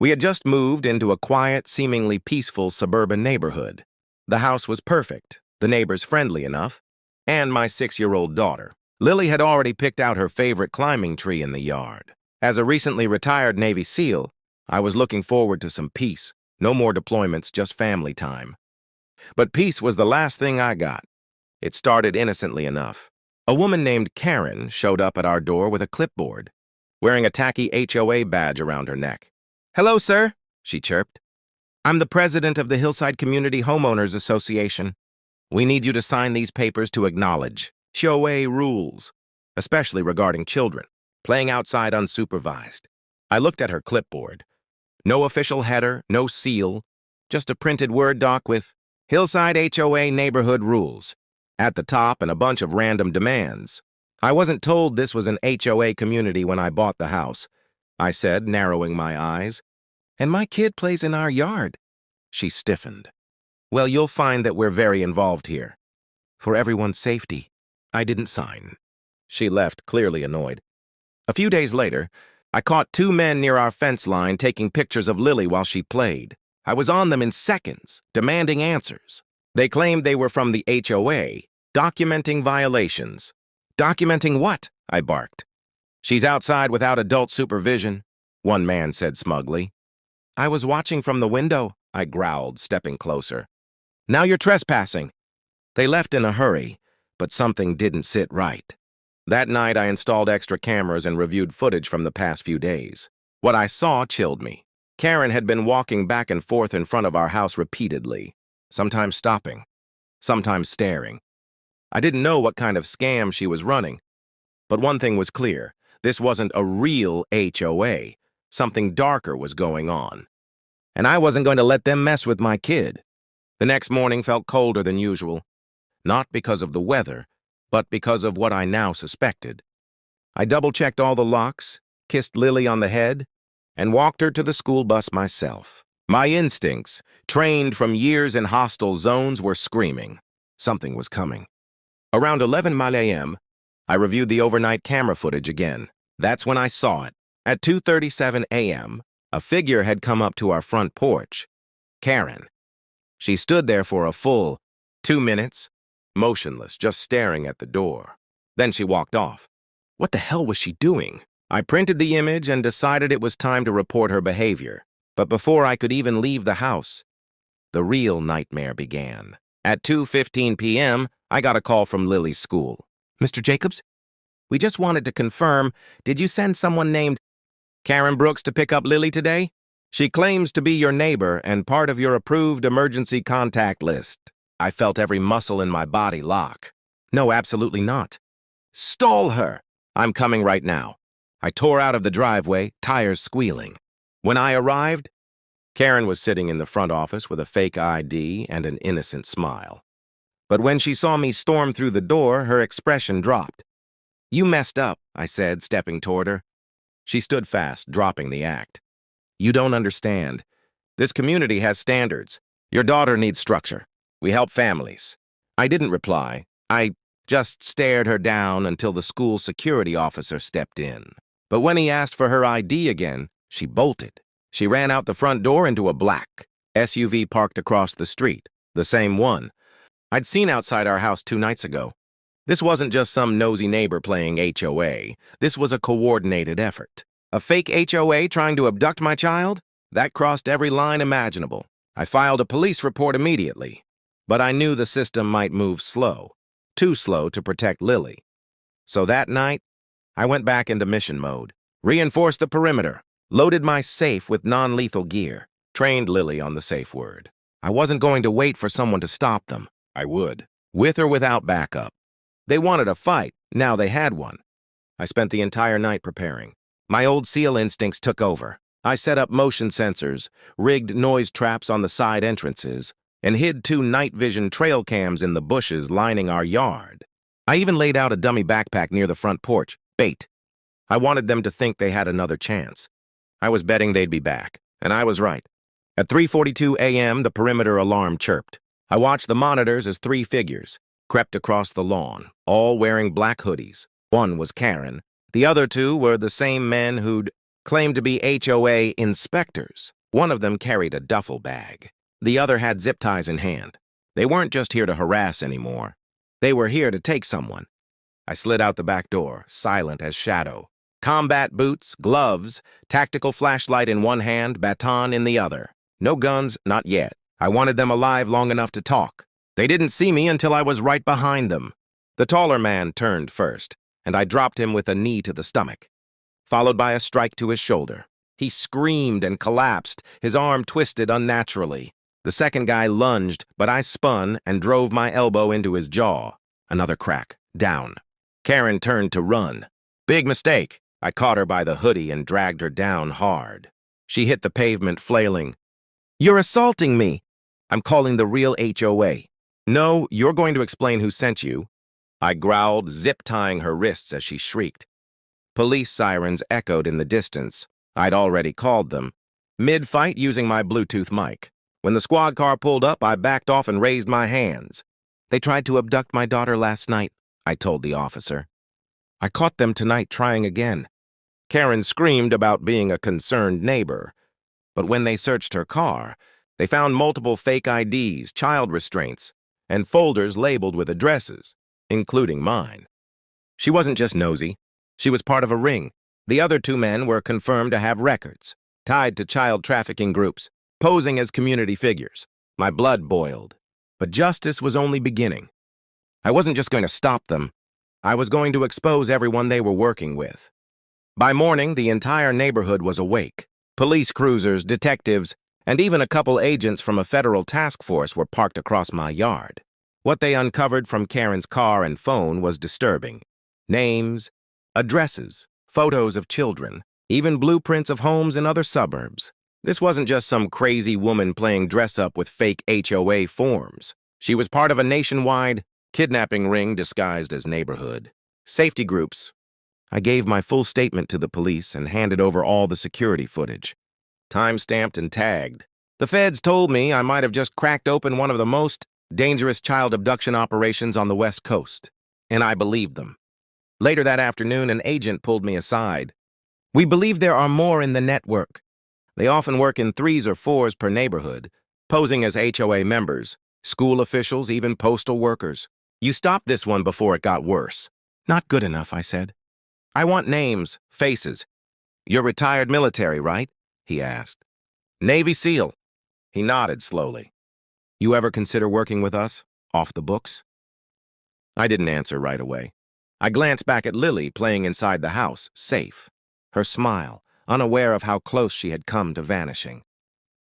We had just moved into a quiet, seemingly peaceful suburban neighborhood. The house was perfect, the neighbors friendly enough, and my 6-year-old daughter. Lily had already picked out her favorite climbing tree in the yard. As a recently retired Navy SEAL, I was looking forward to some peace. No more deployments, just family time. But peace was the last thing I got. It started innocently enough. A woman named Karen showed up at our door with a clipboard, wearing a tacky HOA badge around her neck. "Hello, sir," she chirped. "I'm the president of the Hillside Community Homeowners Association. We need you to sign these papers to acknowledge HOA rules, especially regarding children, playing outside unsupervised." I looked at her clipboard. No official header, no seal, just a printed Word doc with Hillside HOA Neighborhood Rules at the top and a bunch of random demands. "I wasn't told this was an HOA community when I bought the house," I said, narrowing my eyes. "And my kid plays in our yard." She stiffened. "Well, you'll find that we're very involved here. For everyone's safety." I didn't sign. She left, clearly annoyed. A few days later, I caught 2 men near our fence line taking pictures of Lily while she played. I was on them in seconds, demanding answers. They claimed they were from the HOA, documenting violations. "Documenting what?" I barked. "She's outside without adult supervision," one man said smugly. "I was watching from the window," I growled, stepping closer. "Now you're trespassing." They left in a hurry, but something didn't sit right. That night, I installed extra cameras and reviewed footage from the past few days. What I saw chilled me. Karen had been walking back and forth in front of our house repeatedly, sometimes stopping, sometimes staring. I didn't know what kind of scam she was running, but one thing was clear. This wasn't a real HOA. Something darker was going on. And I wasn't going to let them mess with my kid. The next morning felt colder than usual, not because of the weather, but because of what I now suspected. I double-checked all the locks, kissed Lily on the head, and walked her to the school bus myself. My instincts, trained from years in hostile zones, were screaming. Something was coming. Around 11 a.m., I reviewed the overnight camera footage again. That's when I saw it. At 2:37 a.m., a figure had come up to our front porch. Karen. She stood there for a full 2 minutes, motionless, just staring at the door. Then she walked off. What the hell was she doing? I printed the image and decided it was time to report her behavior. But before I could even leave the house, the real nightmare began. At 2:15 p.m., I got a call from Lily's school. "Mr. Jacobs, we just wanted to confirm, did you send someone named Karen Brooks to pick up Lily today? She claims to be your neighbor and part of your approved emergency contact list." I felt every muscle in my body lock. "No, absolutely not." "Stall her." "I'm coming right now." I tore out of the driveway, tires squealing. When I arrived, Karen was sitting in the front office with a fake ID and an innocent smile. But when she saw me storm through the door, her expression dropped. "You messed up," I said, stepping toward her. She stood fast, dropping the act. "You don't understand. This community has standards. Your daughter needs structure. We help families." I didn't reply. I just stared her down until the school security officer stepped in. But when he asked for her ID again, she bolted. She ran out the front door into a black SUV parked across the street, the same one I'd seen outside our house 2 nights ago. This wasn't just some nosy neighbor playing HOA. This was a coordinated effort. A fake HOA trying to abduct my child? That crossed every line imaginable. I filed a police report immediately. But I knew the system might move slow, too slow to protect Lily. So that night, I went back into mission mode, reinforced the perimeter, loaded my safe with non-lethal gear, trained Lily on the safe word. I wasn't going to wait for someone to stop them. I would, with or without backup. They wanted a fight, now they had one. I spent the entire night preparing. My old SEAL instincts took over. I set up motion sensors, rigged noise traps on the side entrances, and hid 2 night vision trail cams in the bushes lining our yard. I even laid out a dummy backpack near the front porch, bait. I wanted them to think they had another chance. I was betting they'd be back, and I was right. At 3:42 a.m., the perimeter alarm chirped. I watched the monitors as 3 figures crept across the lawn, all wearing black hoodies. One was Karen. The other 2 were the same men who'd claimed to be HOA inspectors. One of them carried a duffel bag. The other had zip ties in hand. They weren't just here to harass anymore. They were here to take someone. I slid out the back door, silent as shadow. Combat boots, gloves, tactical flashlight in one hand, baton in the other. No guns, not yet. I wanted them alive long enough to talk. They didn't see me until I was right behind them. The taller man turned first, and I dropped him with a knee to the stomach, followed by a strike to his shoulder. He screamed and collapsed, his arm twisted unnaturally. The second guy lunged, but I spun and drove my elbow into his jaw. Another crack. Down. Karen turned to run. Big mistake. I caught her by the hoodie and dragged her down hard. She hit the pavement, flailing. "You're assaulting me." "I'm calling the real HOA." "No, you're going to explain who sent you." I growled, zip-tying her wrists as she shrieked. Police sirens echoed in the distance. I'd already called them. Mid-fight, using my Bluetooth mic. When the squad car pulled up, I backed off and raised my hands. "They tried to abduct my daughter last night," I told the officer. "I caught them tonight trying again." Karen screamed about being a concerned neighbor. But when they searched her car, they found multiple fake IDs, child restraints, and folders labeled with addresses, including mine. She wasn't just nosy. She was part of a ring. The other two men were confirmed to have records, tied to child trafficking groups, posing as community figures. My blood boiled. But justice was only beginning. I wasn't just going to stop them. I was going to expose everyone they were working with. By morning, the entire neighborhood was awake. Police cruisers, detectives, and even a couple agents from a federal task force were parked across my yard. What they uncovered from Karen's car and phone was disturbing. Names, addresses, photos of children, even blueprints of homes in other suburbs. This wasn't just some crazy woman playing dress-up with fake HOA forms. She was part of a nationwide kidnapping ring disguised as neighborhood. Safety groups. I gave my full statement to the police and handed over all the security footage. Time-stamped and tagged. The feds told me I might have just cracked open one of the most dangerous child abduction operations on the West Coast, and I believed them. Later that afternoon, an agent pulled me aside. "We believe there are more in the network. They often work in 3s or 4s per neighborhood, posing as HOA members, school officials, even postal workers. You stopped this one before it got worse." "Not good enough," I said. "I want names, faces." "You're retired military, right?" he asked. "Navy SEAL." He nodded slowly. "You ever consider working with us, off the books?" I didn't answer right away. I glanced back at Lily playing inside the house, safe. Her smile, unaware of how close she had come to vanishing.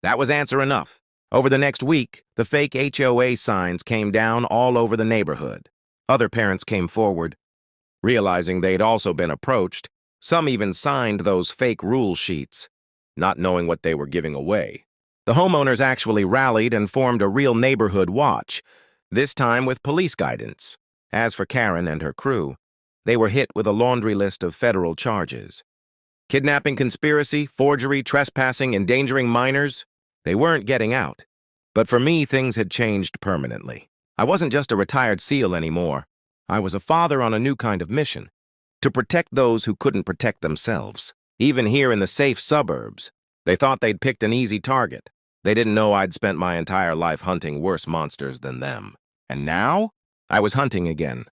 That was answer enough. Over the next week, the fake HOA signs came down all over the neighborhood. Other parents came forward. Realizing they'd also been approached, some even signed those fake rule sheets, not knowing what they were giving away. The homeowners actually rallied and formed a real neighborhood watch, this time with police guidance. As for Karen and her crew, they were hit with a laundry list of federal charges. Kidnapping, conspiracy, forgery, trespassing, endangering minors. They weren't getting out. But for me, things had changed permanently. I wasn't just a retired SEAL anymore. I was a father on a new kind of mission, to protect those who couldn't protect themselves. Even here in the safe suburbs, they thought they'd picked an easy target. They didn't know I'd spent my entire life hunting worse monsters than them. And now, I was hunting again.